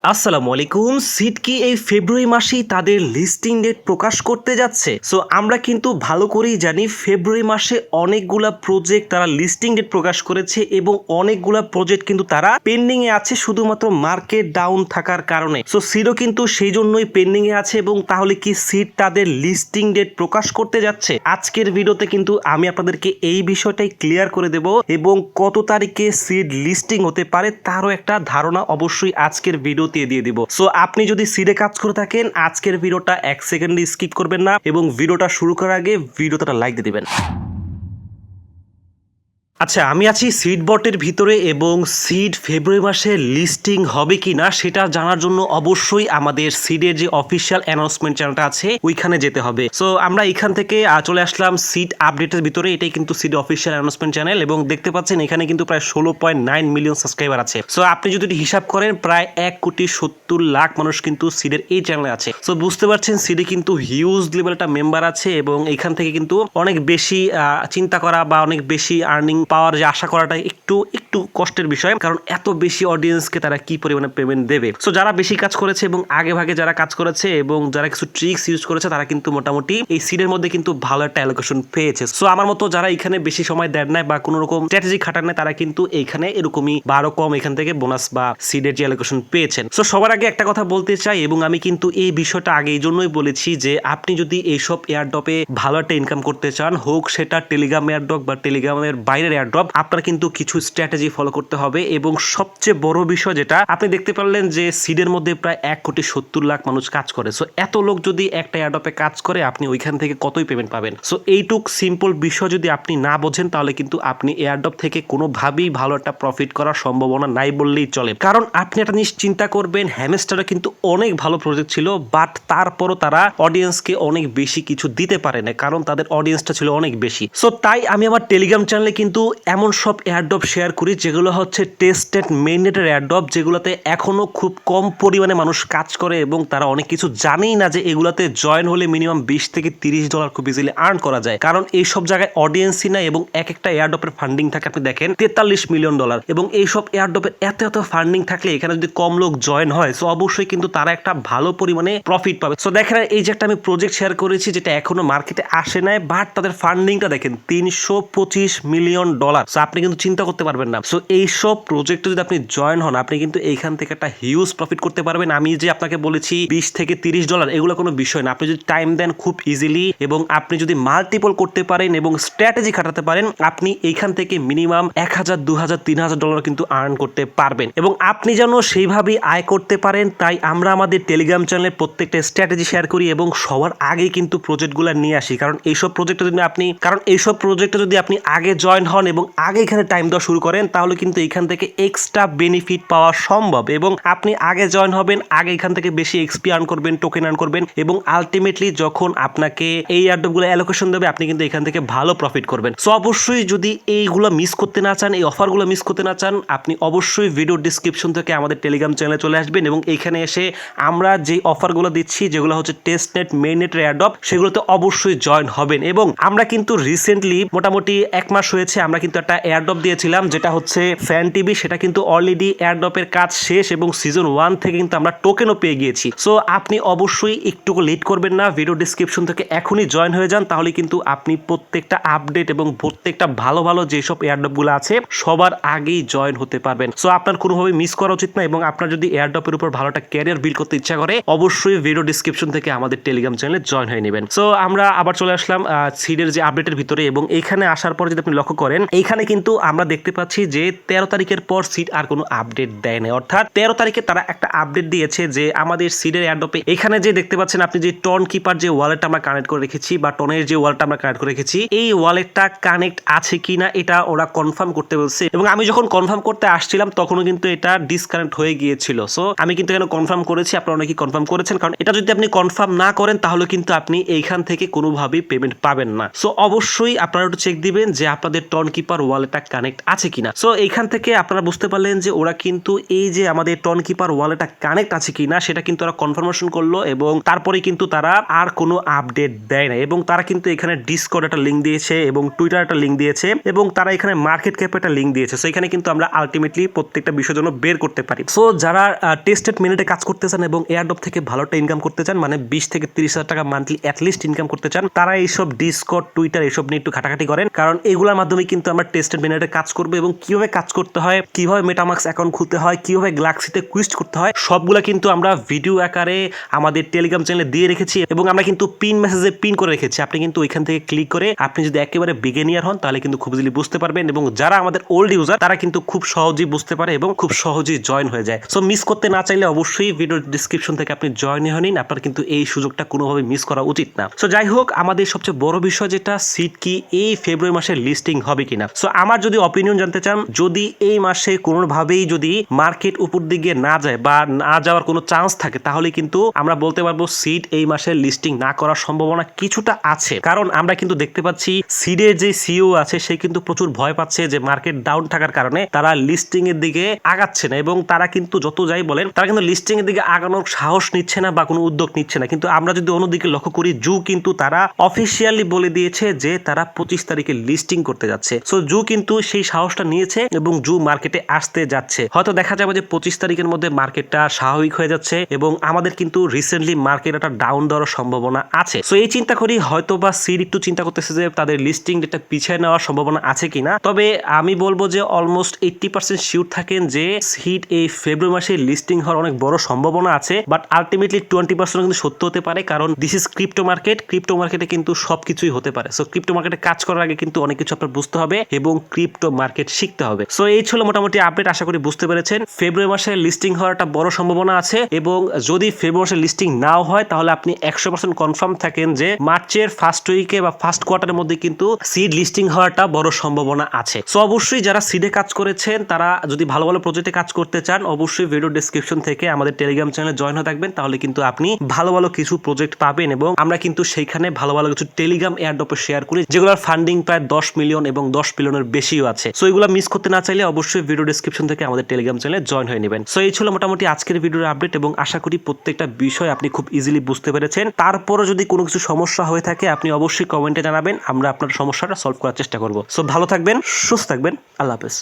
আসসালামু আলাইকুম। সিড কি এই ফেব্রুয়ারি মাসেই তাদের লিস্টিং ডেট প্রকাশ করতে যাচ্ছে? সো আমরা কিন্তু ভালো করেই জানি ফেব্রুয়ারি মাসে অনেকগুলা প্রজেক্ট তারা লিস্টিং ডেট প্রকাশ করেছে এবং অনেকগুলা প্রজেক্ট কিন্তু তারা পেন্ডিং এ আছে শুধুমাত্র মার্কেট ডাউন থাকার কারণে। সো সিডও কিন্তু সেই জন্যই পেন্ডিং এ আছে। এবং তাহলে কি সিড তাদের লিস্টিং ডেট প্রকাশ করতে যাচ্ছে? আজকের ভিডিওতে কিন্তু আমি আপনাদেরকে এই বিষয়টাই ক্লিয়ার করে দেব এবং কত তারিখে সিড লিস্টিং হতে পারে তারও একটা ধারণা অবশ্যই আজকের ভিডিও দিয়ে দিব। সো আপনি যদি সিডে কাজ করে থাকেন আজকের ভিডিওটা 1 সেকেন্ড স্কিপ করবেন না এবং ভিডিওটা শুরু করার আগে ভিডিওটা লাইক দিয়ে দিবেন। আচ্ছা, আমি আছি সিড বটের ভিতরে এবং সিড ফেব্রুয়ারি মাসে লিস্টিং হবে কি না সেটা জানার জন্য অবশ্যই আমাদের সিডের যে অফিসিয়াল অ্যানাউন্সমেন্ট চ্যানেলটা আছে ওইখানে যেতে হবে। সো আমরা এখান থেকে চলে আসলাম সিড আপডেটের ভিতরে। এটাই কিন্তু সিড অফিসিয়াল অ্যানাউন্সমেন্ট চ্যানেল এবং দেখতে পাচ্ছেন এখানে কিন্তু প্রায় 16.9 মিলিয়ন সাবস্ক্রাইবার আছে। সো আপনি যদি হিসাব করেন প্রায় 1,70,00,000 মানুষ কিন্তু সিডের এই চ্যানেলে আছে। সো বুঝতে পারছেন সিডে কিন্তু হিউজ লেভেল একটা মেম্বার আছে এবং এখান থেকে কিন্তু অনেক বেশি চিন্তা করা বা অনেক বেশি আর্নিং পাওয়ার যে আশা করাটা একটু কষ্টের বিষয়, কারণ এত বেশি অডিয়েন্সকে তারা কি পরিমাণে পেমেন্ট দেবে। সো যারা বেশি কাজ করেছে এবং আগে ভাগে যারা কাজ করেছে এবং যারা কিছু ট্রিক্স ইউজ করেছে তারা কিন্তু মোটামুটি এই সিডের মধ্যে কিন্তু ভালো একটা অ্যালোকেশন পেয়েছে। সো আমার মতো যারা এখানে বেশি সময় দেন নাই বা কোনো রকম স্ট্র্যাটেজি খাটান নাই তারা কিন্তু এইখানে এরকমই 12 কম এখান থেকে বোনাস বা সিডের যে অ্যালোকেশন পেয়েছেন। সো সবার আগে একটা কথা বলতে চাই এবং আমি কিন্তু এই বিষয়টা আগে এই জন্যই বলেছি যে আপনি যদি এইসব এয়ারড্রপে ভালো একটা ইনকাম করতে চান, হোক সেটা টেলিগ্রাম এয়ারড্রপ বা টেলিগ্রামের বাইরের এয়ারড্রপ, আপনার কিন্তু কিছু স্ট্র্যাটেজি ফলো করতে হবে। এবং সবচেয়ে বড় বিষয় যেটা আপনি দেখতে পারলেন যে সিডের মধ্যে প্রায় 1,70,00,000 মানুষ কাজ করে। সো এত লোক যদি একটা এয়ারড্রপে কাজ করে আপনি ওইখান থেকে কতই পেমেন্ট পাবেন? সো এইটুক সিম্পল বিষয় যদি আপনি না বোঝেন তাহলে কিন্তু আপনি এয়ারড্রপ থেকে কোনোভাবেই ভালো একটা প্রফিট করার সম্ভাবনা নাই বললেই চলে। কারণ আপনি একটা জিনিস চিন্তা করবেন, হ্যামস্টারে কিন্তু অনেক ভালো প্রজেক্ট ছিল বাট তারপরও তারা অডিয়েন্সকে অনেক বেশি কিছু দিতে পারে না, কারণ তাদের অডিয়েন্সটা ছিল অনেক বেশি। সো তাই আমি আমার টেলিগ্রাম চ্যানেলে কিন্তু এমন সব এয়ারড্রপ শেয়ার করি যেগুলো হচ্ছে টেস্টেড মেইননেটের এয়ারড্রপ, যেগুলোতে এখনো খুব কম পরিমাণে মানুষ কাজ করে এবং তারা অনেক কিছু জানেই না যে এগুলোতে জয়েন হলে মিনিমাম $20 থেকে $30 খুব ইজিলি আর্ন করা যায়, কারণ এইসব জায়গায় অডিয়েন্সই নাই এবং এক একটা এয়ারড্রপের ফান্ডিং থাকে আপনি দেখেন $43 মিলিয়ন। এবং এইসব এয়ারড্রপের এত ফান্ডিং থাকলে এখানে যদি কম লোক জয়েন হয় সো অবশ্যই কিন্তু তারা একটা ভালো পরিমাণে প্রফিট পাবে। সো দেখেন এই যে একটা আমি প্রজেক্ট শেয়ার করেছি যেটা এখনো মার্কেটে আসে নাই বাট তাদের ফান্ডিংটা দেখেন $325 মিলিয়ন। সো আপনি কিন্তু চিন্তা করতে পারবেন না। সো এইসব প্রজেক্টে যদি আপনি জয়েন হন আপনি কিন্তু এইখান থেকে একটা হিউজ প্রফিট করতে পারবেন। আমি যে আপনাকে বলেছি $20 থেকে $30 এগুলো কোনো বিষয় না। আপনি যদি টাইম দেন খুব ইজিলি এবং আপনি যদি মাল্টিপল করতে পারেন এবং স্ট্র্যাটেজি খাটাতে পারেন আপনি এইখান থেকে মিনিমাম $1,000, $2,000, $3,000 কিন্তু আর্ন করতে পারবেন। এবং আপনি যেন সেইভাবেই আয় করতে পারেন তাই আমরা আমাদের টেলিগ্রাম চ্যানেলে প্রত্যেকটা স্ট্র্যাটেজি শেয়ার করি এবং সবার আগে কিন্তু প্রজেক্টগুলো নিয়ে আসি, কারণ এইসব প্রজেক্টে যদি আপনি আগে জয়েন হন এবং আগে এখানে টাইম দেওয়া শুরু করেন তাহলে কিন্তু এখান থেকে এক্সট্রা বেনিফিট পাওয়া সম্ভব। এবং আপনি আগে জয়েন হবেন, আগে এখান থেকে বেশি এক্সপি আর্ন করবেন, টোকেন আর্ন করবেন এবং আলটিমেটলি যখন আপনাকে এই এয়ারড্রপগুলো অ্যালোকেশন দেবে আপনি কিন্তু এখান থেকে ভালো প্রফিট করবেন। সো অবশ্যই যদি এইগুলো মিস করতে না চান, এই অফারগুলো মিস করতে না চান, আপনি অবশ্যই ভিডিও ডিসক্রিপশন থেকে আমাদের টেলিগ্রাম চ্যানেলে চলে আসবেন এবং এইখানে এসে আমরা যে অফারগুলো দিচ্ছি যেগুলো হচ্ছে টেস্টনেট মেইননেটের এয়ারড্রপ সেগুলোতে অবশ্যই জয়েন হবেন। এবং আমরা কিন্তু রিসেন্টলি মোটামুটি 1 মাস হয়েছে আমরা কিন্তু একটা এয়ারড্রপ দিয়েছিলাম যেটা হচ্ছে ফ্যান টিভি, সেটা কিন্তু অলরেডি এয়ারড্রপের কাজ শেষ এবং সিজন 1 থেকে কিন্তু আমরা টোকেনও পেয়ে গিয়েছি। সো আপনি অবশ্যই একটু লেট করবেন না, ভিডিও ডিসক্রিপশন থেকে এখনই জয়েন হয়ে যান, তাহলে কিন্তু আপনি প্রত্যেকটা আপডেট এবং প্রত্যেকটা ভালো যেসব এয়ারড্রপগুলো আছে সবার আগেই জয়েন হতে পারবেন। সো আপনার কোনোভাবে মিস করা উচিত না এবং আপনার যদি এয়ারড্রপের উপর ভালো একটা ক্যারিয়ার বিল্ড করতে ইচ্ছা করে অবশ্যই ভিডিও ডিসক্রিপশন থেকে আমাদের টেলিগ্রাম চ্যানেলে জয়েন হয়ে নেবেন। সো আমরা আবার চলে আসলাম সিডের যে আপডেটের ভিতরে এবং এইখানে আসার পর যদি আপনি লক্ষ্য করেন এইখানে কিন্তু আমরা দেখতে পাচ্ছি যে 13 তারিখের পর সিড আর কোনো আপডেট দেয় না, অর্থাৎ 13 তারিখে তারা একটা আপডেট দিয়েছে যে আমাদের সিডের এয়ারড্রপে এখানে যে দেখতে পাচ্ছেন আপনি যে টন কিপার যে ওয়ালেটটা আমরা কানেক্ট করে রেখেছি বা টনের যে ওয়ালেটটা আমরা কানেক্ট করে রেখেছি এই ওয়ালেটটা কানেক্ট আছে কিনা এটা ওরা কনফার্ম করতে বলছে। এবং আমি যখন কনফার্ম করতে আসছিলাম তখনও কিন্তু এটা ডিসকানেক্ট হয়ে গিয়েছিল। সো আমি কিন্তু এখানে কনফার্ম করেছি, আপনারা অনেকেই কনফার্ম করেছেন, কারণ কারণ এটা যদি আপনি কনফার্ম না করেন তাহলে কিন্তু আপনি এইখান থেকে কোনোভাবেই পেমেন্ট পাবেন না। সো অবশ্যই আপনারা একটু চেক দিবেন যে আপনাদের টন কিপার ওয়ালেটটা কানেক্ট আছে কিনা। সো এইখান থেকে আপনারা বুঝতে পারলেন যে ওরা কিন্তু এই যে আমাদের টন কিপার ওয়ালেটটা কানেক্ট আছে কিনা সেটা কিন্তু ওরা কনফার্মেশন করলো এবং তারপরে কিন্তু তারা আর কোনো আপডেট দেয় না এবং তারা কিন্তু এখানে ডিসকর্ড একটা লিঙ্ক দিয়েছে এবং টুইটার একটা লিঙ্ক দিয়েছে এবং তারা এখানে মার্কেট ক্যাপ একটা লিঙ্ক দিয়েছে। সো এখানে কিন্তু আমরা আলটিমেটলি প্রত্যেকটা বিষয়ের জন্য বের করতে পারি। সো যারা টেস্টেড মিনিটে কাজ করতে চান এবং এয়ারড্রপ থেকে ভালো একটা ইনকাম করতে চান, মানে 20 থেকে 30,000 টাকা মান্থলি অ্যাটলিস্ট ইনকাম করতে চান, তারা এইসব ডিসকর্ড টুইটার এইসব নিয়ে একটু ঘাটাঘাটি করেন, কারণ এগুলোর মাধ্যমে কিন্তু আমরা টেস্টেড মিনিটে কাজ করবো এবং কিভাবে কাজ করতে হয়, কিভাবে মেটামাক্স অ্যাকাউন্ট খুলতে হয়, কিভাবে গ্যালাক্সিতে কুইস্ট করতে হয়, সবগুলা কিন্তু আমরা ভিডিও আকারে আমাদের টেলিগ্রাম চ্যানেলে দিয়ে রেখেছি এবং আমরা কিন্তু পিন মেসেজে পিন করে রেখেছি। আপনি কিন্তু ওইখান থেকে ক্লিক করে আপনি যদি একেবারে বিগিনিয়ার হন তাহলে কিন্তু খুব ইজিলি বুঝতে পারবেন এবং যারা আমাদের ওল্ড ইউজার তারা কিন্তু খুব সহজেই বুঝতে পারে এবং খুব সহজেই জয়েন হয়ে যায়। সো মিস করতে না চাইলে অবশ্যই ভিডিওর ডিসক্রিপশন থেকে আপনি জয়েন হয়ে নিন, আপনার কিন্তু এই সুযোগটা কোনোভাবে মিস করা উচিত না। সো যাই হোক, আমাদের সবচেয়ে বড় বিষয় যেটা সিড কি এই ফেব্রুয়ারি মাসে লিস্টিং হবে কিনা। সো আমার যদি অপিনিয়ন জানতে চান, যদি এই মাসে কোনোভাবেই যদি মার্কেট উপর দিকে না যায় বা না যাওয়ার কোনো চান্স থাকে তাহলে কিন্তু আমরা বলতে পারবো সিড এই মাসে লিস্টিং না করার সম্ভাবনা কিছুটা আছে। কারণ আমরা কিন্তু দেখতে পাচ্ছি সিডের যে সিইও আছে সে কিন্তু প্রচুর ভয় পাচ্ছে যে মার্কেট ডাউন থাকার কারণে তারা লিস্টিং এর দিকে আগাচ্ছে না এবং তারা কিন্তু যত যাই বলেন তারা কিন্তু লিস্টিং এর দিকে আগানোর সাহস নিচ্ছে না বা কোনো উদ্যোগ নিচ্ছে না। কিন্তু আমরা যদি অন্যদিকে লক্ষ্য করি, জু কিন্তু তারা অফিসিয়ালি বলে দিয়েছে যে তারা 25 তারিখে লিস্টিং করতে যাচ্ছে। সো জু কিন্তু সেই সাহসটা নিয়েছে এবং জু মার্কেটে আসতে যাচ্ছে। হয়তো দেখা যাবে যে 25 তারিখের মধ্যে মার্কেটটা স্বাভাবিক হয়ে যাচ্ছে এবং আমাদের কিন্তু রিসেন্টলি মার্কেট একটা ডাউন দেওয়ার সম্ভাবনা আছে। সো এই চিন্তা করি হয়তো বা সিড একটু চিন্তা করতেছে যে তাদের লিস্টিং ডেটটা পিছিয়ে নেওয়ার সম্ভাবনা আছে কিনা। তবে আমি বলবো যে অলমোস্ট 80% শিওর থাকেন যে সিড এই ফেব্রুয়ারি মাসে লিস্টিং হওয়ার অনেক বড় সম্ভাবনা আছে, বাট আলটিমেটলি 20% কিন্তু সত্য হতে পারে, কারণ this is crypto market. Crypto মার্কেটে কিন্তু সবকিছুই হতে পারে। সো ক্রিপ্টো মার্কেটে কাজ করার আগে কিন্তু অনেক কিছু আপনার বুঝতে হবে এবং ক্রিপ্টো মার্কেট শিখতে হবে। সো এই ছিল মোটামুটি আপডেট, আশা করি বুঝতে পেরেছেন। ফেব্রুয়ারি মাসে লিস্টিং হওয়ার একটা বড় সম্ভাবনা আছে এবং যদি ফেব্রুয়ারি মাসে লিস্টিং নাও হয় তাহলে আপনি 100% কনফার্ম থাকেন যে মার্চের ফার্স্ট উইকে বা ফার্স্ট কোয়ার্টারের মধ্যে কিন্তু সিড লিস্টিং হওয়াটা বড় সম্ভাবনা আছে। সো অবশ্যই যারা সিডে কাজ করেছেন তারা যদি ভালো ভালো প্রজেক্টে কাজ করতে চান অবশ্যই ভিডিও ডেসক্রিপশন থেকে আমাদের টেলিগ্রাম চ্যানেলে জয়েন হয়ে থাকবেন, তাহলে কিন্তু আপনি ভালো ভালো কিছু প্রজেক্ট পাবেন এবং আমরা কিন্তু সেইখানে ভালো ভালো কিছু টেলিগ্রাম এয়ারড্রপে শেয়ার করি যেগুলোর ফান্ডিং প্রায় 10 মিলিয়ন এবং 10 বিলিয়নের বেশিও আছে। সো এগুলো মিস করতে না চাইলে অবশ্যই ভিডিও ডেসক্রিপশন থেকে আমাদের টেলিগ্রাম চ্যানেলে জয়েন হয়ে নেবেন। সো এই ছিল মোটামুটি আজকের ভিডিওর আপডেট এবং আশা করি প্রত্যেকটা বিষয় আপনি খুব ইজিলি বুঝতে পেরেছেন। তারপরও যদি কোনো কিছু সমস্যা হয়ে থাকে আপনি অবশ্যই কমেন্টে জানাবেন, আমরা আপনার সমস্যাটা সলভ করার চেষ্টা করব। সো ভালো থাকবেন, সুস্থ থাকবেন, আল্লাহ হাফেজ।